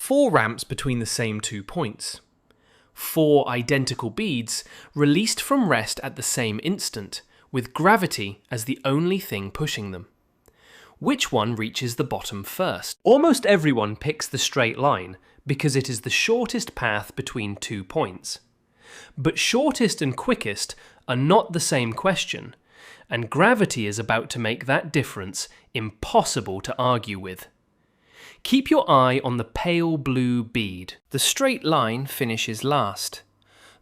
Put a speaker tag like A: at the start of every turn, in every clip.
A: 4 ramps between the same 2 points. 4 identical beads released from rest at the same instant, with gravity as the only thing pushing them. Which one reaches the bottom first? Almost everyone picks the straight line because it is the shortest path between 2 points. But shortest and quickest are not the same question, and gravity is about to make that difference impossible to argue with. Keep your eye on the pale blue bead. The straight line finishes last.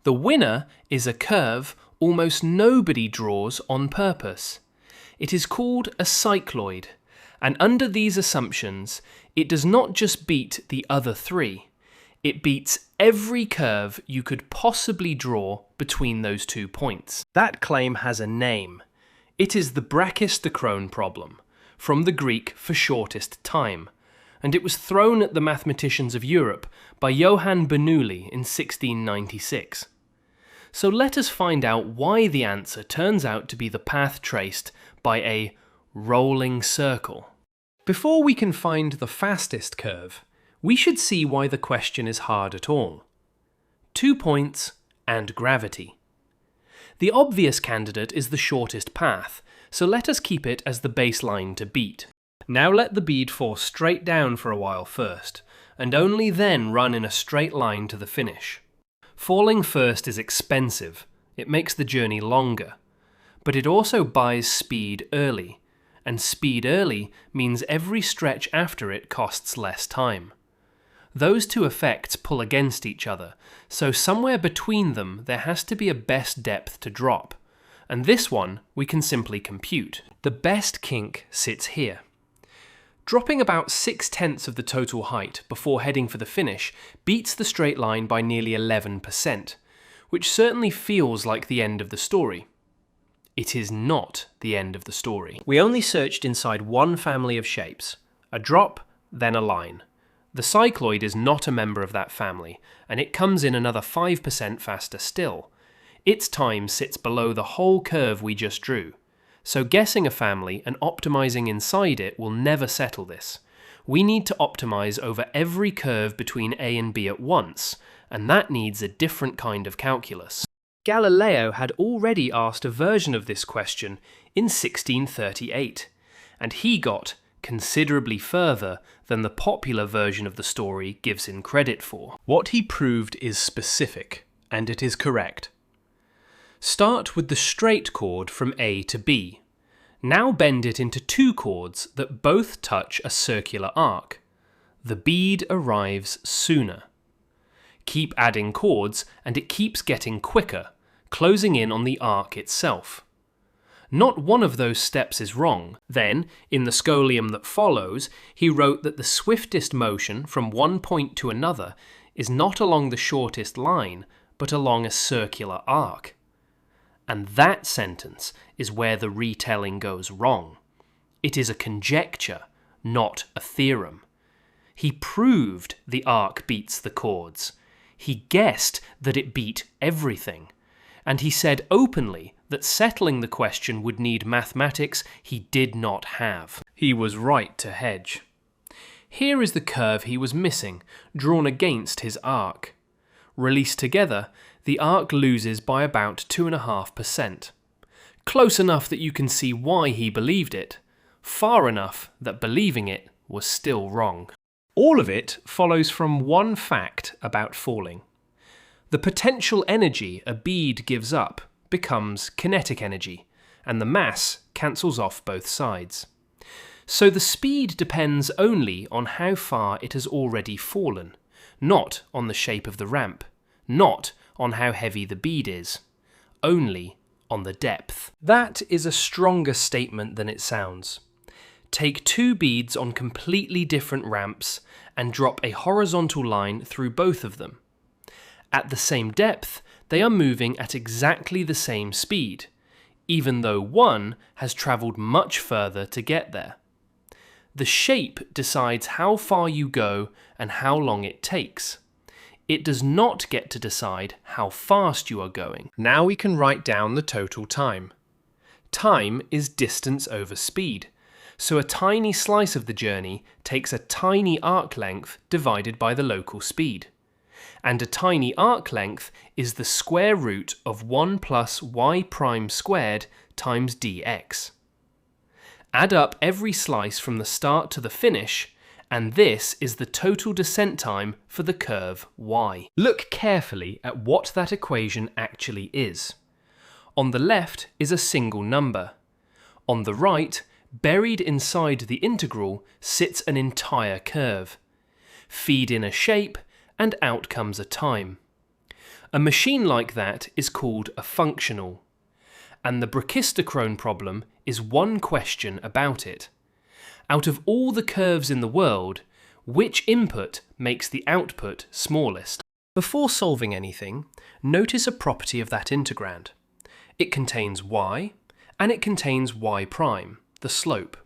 A: The winner is a curve almost nobody draws on purpose. It is called a cycloid, and under these assumptions, it does not just beat the other 3, it beats every curve you could possibly draw between those 2 points. That claim has a name. It is the Brachistochrone problem, from the Greek for shortest time, and it was thrown at the mathematicians of Europe by Johann Bernoulli in 1696. So let us find out why the answer turns out to be the path traced by a rolling circle. Before we can find the fastest curve, we should see why the question is hard at all. 2 points and gravity. The obvious candidate is the shortest path, so let us keep it as the baseline to beat. Now let the bead fall straight down for a while first, and only then run in a straight line to the finish. Falling first is expensive, it makes the journey longer, but it also buys speed early, and speed early means every stretch after it costs less time. Those 2 effects pull against each other, so somewhere between them there has to be a best depth to drop, and this one we can simply compute. The best kink sits here. Dropping about 6/10 of the total height before heading for the finish beats the straight line by nearly 11%, which certainly feels like the end of the story. It is not the end of the story. We only searched inside one family of shapes, a drop, then a line. The cycloid is not a member of that family, and it comes in another 5% faster still. Its time sits below the whole curve we just drew. So guessing a family and optimizing inside it will never settle this. We need to optimize over every curve between A and B at once, and that needs a different kind of calculus. Galileo had already asked a version of this question in 1638, and he got considerably further than the popular version of the story gives him credit for. What he proved is specific, and it is correct. Start with the straight chord from A to B. Now bend it into 2 chords that both touch a circular arc. The bead arrives sooner. Keep adding chords and it keeps getting quicker, closing in on the arc itself. Not one of those steps is wrong. Then, in the scholium that follows, he wrote that the swiftest motion from one point to another is not along the shortest line, but along a circular arc. And that sentence is where the retelling goes wrong. It is a conjecture, not a theorem. He proved the arc beats the chords. He guessed that it beat everything. And he said openly that settling the question would need mathematics he did not have. He was right to hedge. Here is the curve he was missing, drawn against his arc. Released together, the arc loses by about 2.5%. Close enough that you can see why he believed it, far enough that believing it was still wrong. All of it follows from one fact about falling. The potential energy a bead gives up becomes kinetic energy, and the mass cancels off both sides. So the speed depends only on how far it has already fallen, not on the shape of the ramp, not on how heavy the bead is, only on the depth. That is a stronger statement than it sounds. Take 2 beads on completely different ramps and drop a horizontal line through both of them. At the same depth, they are moving at exactly the same speed, even though one has travelled much further to get there. The shape decides how far you go and how long it takes. It does not get to decide how fast you are going. Now we can write down the total time. Time is distance over speed, So a tiny slice of the journey takes a tiny arc length divided by the local speed. And a tiny arc length is the square root of 1 plus y prime squared times dx. Add up every slice from the start to the finish, and this is the total descent time for the curve y. Look carefully at what that equation actually is. On the left is a single number. On the right, buried inside the integral, sits an entire curve. Feed in a shape, and out comes a time. A machine like that is called a functional. And the Brachistochrone problem is one question about it. Out of all the curves in the world, which input makes the output smallest? Before solving anything, notice a property of that integrand. It contains y, and it contains y prime, the slope.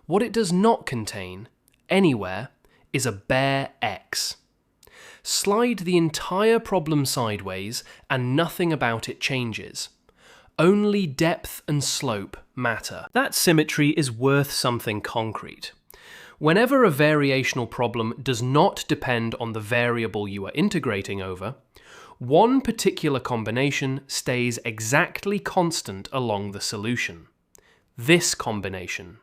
A: What it does not contain, anywhere, is a bare x. Slide the entire problem sideways and nothing about it changes. Only depth and slope matter. That symmetry is worth something concrete. Whenever a variational problem does not depend on the variable you are integrating over, one particular combination stays exactly constant along the solution. This combination.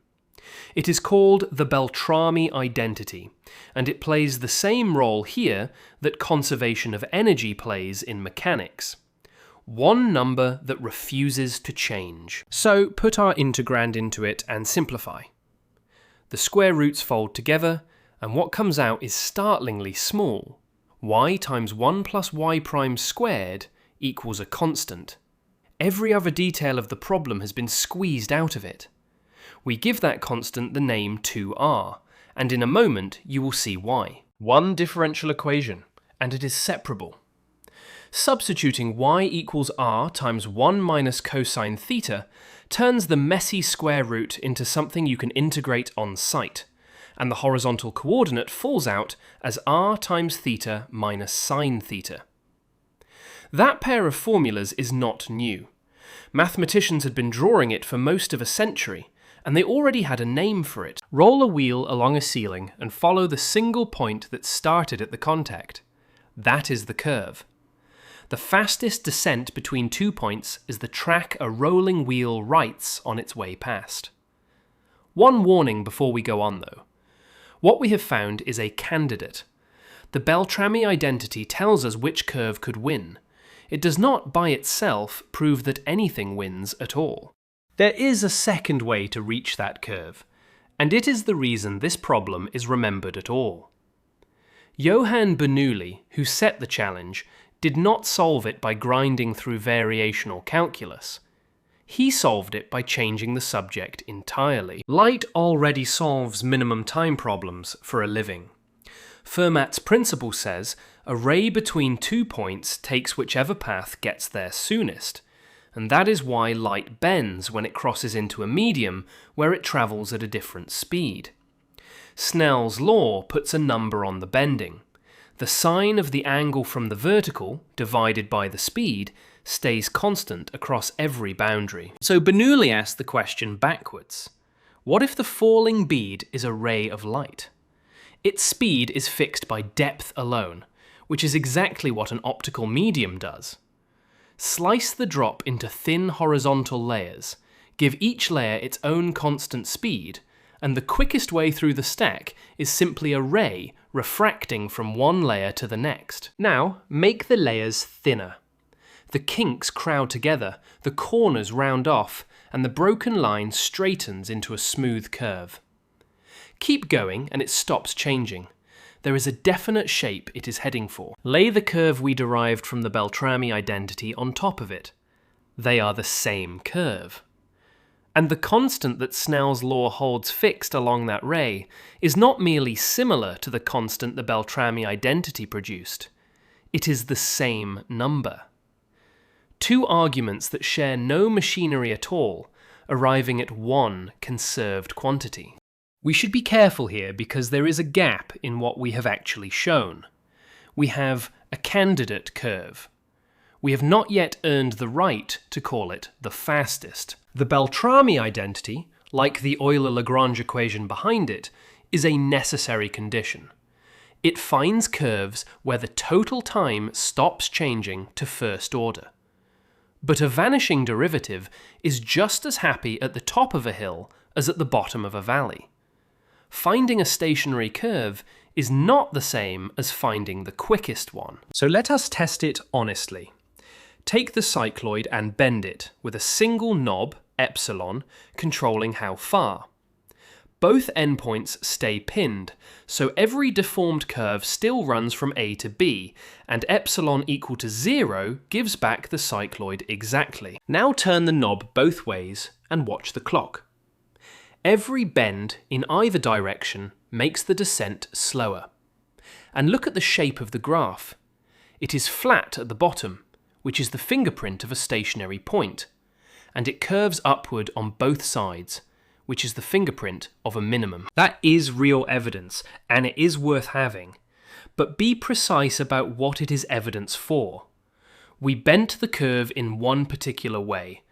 A: It is called the Beltrami identity, and it plays the same role here that conservation of energy plays in mechanics. One number that refuses to change. So put our integrand into it and simplify. The square roots fold together, and what comes out is startlingly small. Y times 1 plus y prime squared equals a constant. Every other detail of the problem has been squeezed out of it. We give that constant the name 2r, and in a moment you will see why. One differential equation, and it is separable. Substituting y equals r times 1 minus cosine theta turns the messy square root into something you can integrate on site, and the horizontal coordinate falls out as r times theta minus sine theta. That pair of formulas is not new. Mathematicians had been drawing it for most of a century, and they already had a name for it. Roll a wheel along a ceiling and follow the single point that started at the contact. That is the curve. The fastest descent between 2 points is the track a rolling wheel writes on its way past. One warning before we go on though. What we have found is a candidate. The Beltrami identity tells us which curve could win. It does not by itself prove that anything wins at all. There is a second way to reach that curve, and it is the reason this problem is remembered at all. Johann Bernoulli, who set the challenge, did not solve it by grinding through variational calculus. He solved it by changing the subject entirely. Light already solves minimum time problems for a living. Fermat's principle says a ray between 2 points takes whichever path gets there soonest, and that is why light bends when it crosses into a medium where it travels at a different speed. Snell's law puts a number on the bending. The sine of the angle from the vertical, divided by the speed, stays constant across every boundary. So Bernoulli asked the question backwards. What if the falling bead is a ray of light? Its speed is fixed by depth alone, which is exactly what an optical medium does. Slice the drop into thin horizontal layers, give each layer its own constant speed, and the quickest way through the stack is simply a ray refracting from one layer to the next. Now, make the layers thinner. The kinks crowd together, the corners round off, and the broken line straightens into a smooth curve. Keep going and it stops changing. There is a definite shape it is heading for. Lay the curve we derived from the Beltrami identity on top of it. They are the same curve. And the constant that Snell's law holds fixed along that ray is not merely similar to the constant the Beltrami identity produced. It is the same number. Two arguments that share no machinery at all, arriving at one conserved quantity. We should be careful here because there is a gap in what we have actually shown. We have a candidate curve. We have not yet earned the right to call it the fastest. The Beltrami identity, like the Euler-Lagrange equation behind it, is a necessary condition. It finds curves where the total time stops changing to first order. But a vanishing derivative is just as happy at the top of a hill as at the bottom of a valley. Finding a stationary curve is not the same as finding the quickest one. So let us test it honestly. Take the cycloid and bend it with a single knob, epsilon, controlling how far. Both endpoints stay pinned, so every deformed curve still runs from A to B, and epsilon equal to 0 gives back the cycloid exactly. Now turn the knob both ways and watch the clock. Every bend in either direction makes the descent slower. And look at the shape of the graph. It is flat at the bottom, which is the fingerprint of a stationary point, and it curves upward on both sides, which is the fingerprint of a minimum. That is real evidence, and it is worth having, but be precise about what it is evidence for. We bent the curve in one particular way.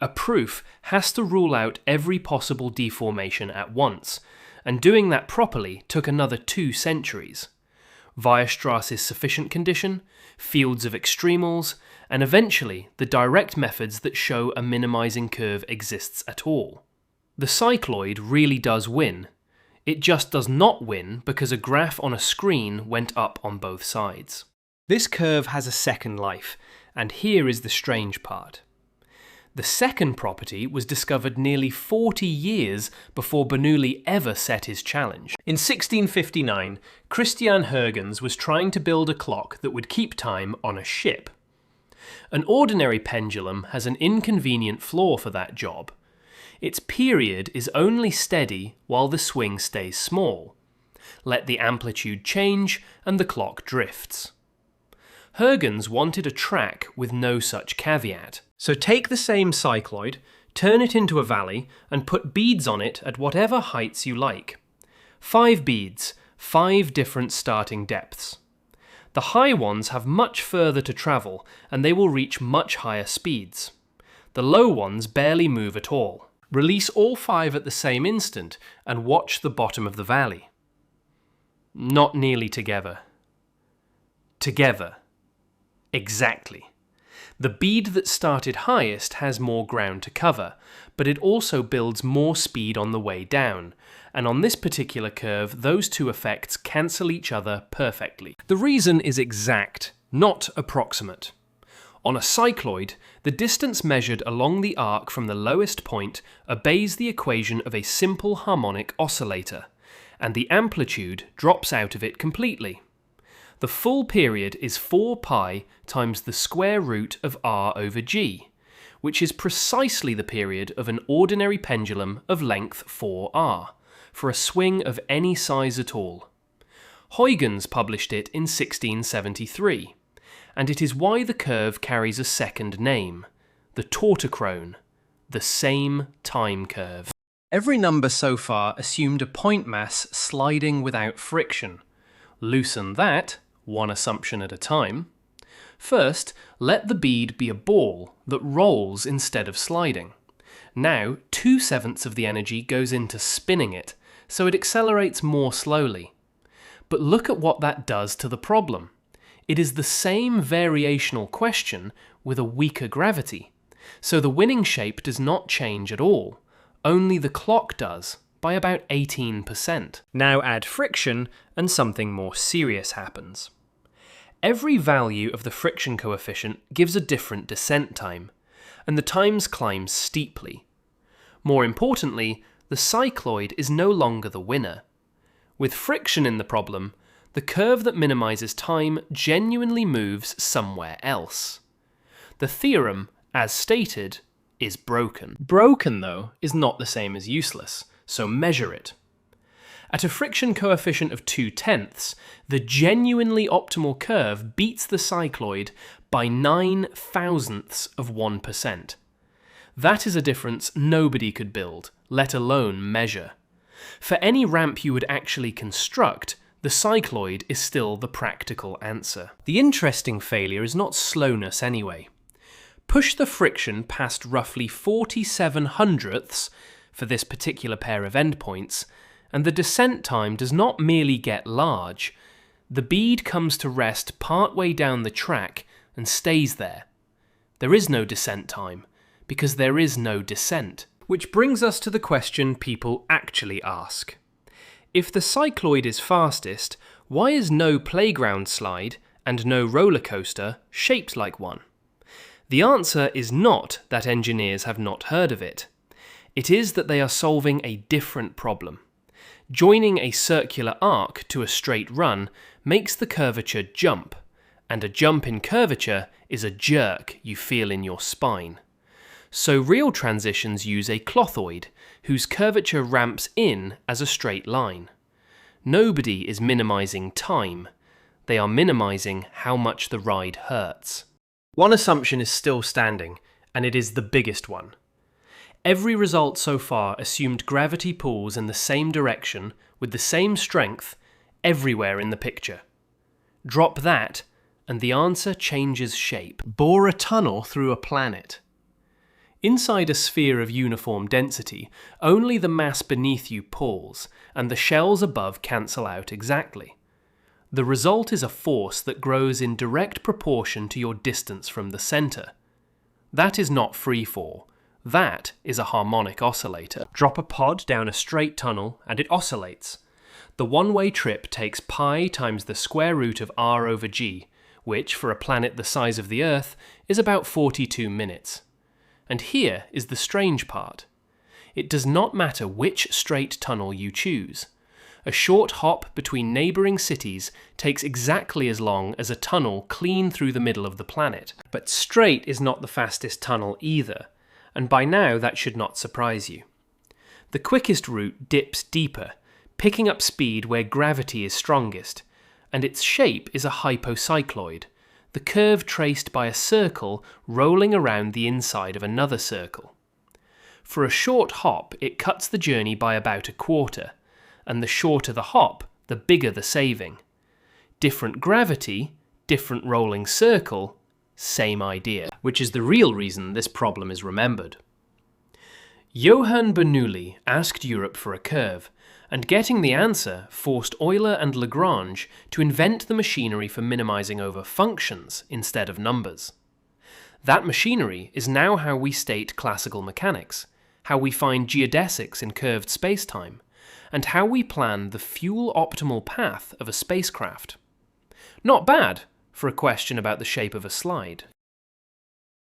A: A proof has to rule out every possible deformation at once, and doing that properly took another 2 centuries. Weierstrass's sufficient condition, fields of extremals, and eventually the direct methods that show a minimizing curve exists at all. The cycloid really does win. It just does not win because a graph on a screen went up on both sides. This curve has a second life, and here is the strange part. The second property was discovered nearly 40 years before Bernoulli ever set his challenge. In 1659, Christian Huygens was trying to build a clock that would keep time on a ship. An ordinary pendulum has an inconvenient flaw for that job. Its period is only steady while the swing stays small. Let the amplitude change and the clock drifts. Huygens wanted a track with no such caveat. So take the same cycloid, turn it into a valley, and put beads on it at whatever heights you like. 5 beads, 5 different starting depths. The high ones have much further to travel, and they will reach much higher speeds. The low ones barely move at all. Release all 5 at the same instant, and watch the bottom of the valley. Not nearly together. Together. Exactly. The bead that started highest has more ground to cover, but it also builds more speed on the way down, and on this particular curve those 2 effects cancel each other perfectly. The reason is exact, not approximate. On a cycloid, the distance measured along the arc from the lowest point obeys the equation of a simple harmonic oscillator, and the amplitude drops out of it completely. The full period is 4 pi times the square root of r over g, which is precisely the period of an ordinary pendulum of length 4r, for a swing of any size at all. Huygens published it in 1673, and it is why the curve carries a second name, the tautochrone, the same time curve. Every number so far assumed a point mass sliding without friction. Loosen that, one assumption at a time. First, let the bead be a ball that rolls instead of sliding. Now, 2/7 of the energy goes into spinning it, so it accelerates more slowly. But look at what that does to the problem. It is the same variational question with a weaker gravity, so the winning shape does not change at all, only the clock does, by about 18%. Now add friction and something more serious happens. Every value of the friction coefficient gives a different descent time, and the times climb steeply. More importantly, the cycloid is no longer the winner. With friction in the problem, the curve that minimizes time genuinely moves somewhere else. The theorem, as stated, is broken. Broken, though, is not the same as useless, so measure it. At a friction coefficient of 2/10, the genuinely optimal curve beats the cycloid by 0.009%. That is a difference nobody could build, let alone measure. For any ramp you would actually construct, the cycloid is still the practical answer. The interesting failure is not slowness anyway. Push the friction past roughly 47 hundredths, for this particular pair of endpoints, and the descent time does not merely get large. The bead comes to rest partway down the track and stays there. There is no descent time, because there is no descent. Which brings us to the question people actually ask. If the cycloid is fastest, why is no playground slide and no roller coaster shaped like one? The answer is not that engineers have not heard of it. It is that they are solving a different problem. Joining a circular arc to a straight run makes the curvature jump, and a jump in curvature is a jerk you feel in your spine. So real transitions use a clothoid, whose curvature ramps in as a straight line. Nobody is minimizing time. They are minimizing how much the ride hurts. One assumption is still standing, and it is the biggest one. Every result so far assumed gravity pulls in the same direction with the same strength everywhere in the picture. Drop that, and the answer changes shape. Bore a tunnel through a planet. Inside a sphere of uniform density, only the mass beneath you pulls, and the shells above cancel out exactly. The result is a force that grows in direct proportion to your distance from the centre. That is not free fall. That is a harmonic oscillator. Drop a pod down a straight tunnel and it oscillates. The one-way trip takes pi times the square root of r over g, which, for a planet the size of the Earth, is about 42 minutes. And here is the strange part. It does not matter which straight tunnel you choose. A short hop between neighbouring cities takes exactly as long as a tunnel clean through the middle of the planet. But straight is not the fastest tunnel either, and by now that should not surprise you. The quickest route dips deeper, picking up speed where gravity is strongest, and its shape is a hypocycloid, the curve traced by a circle rolling around the inside of another circle. For a short hop, it cuts the journey by about a quarter, and the shorter the hop, the bigger the saving. Different gravity, different rolling circle, same idea, which is the real reason this problem is remembered. Johann Bernoulli asked Europe for a curve, and getting the answer forced Euler and Lagrange to invent the machinery for minimizing over functions instead of numbers. That machinery is now how we state classical mechanics, how we find geodesics in curved spacetime, and how we plan the fuel-optimal path of a spacecraft. Not bad for a question about the shape of a slide.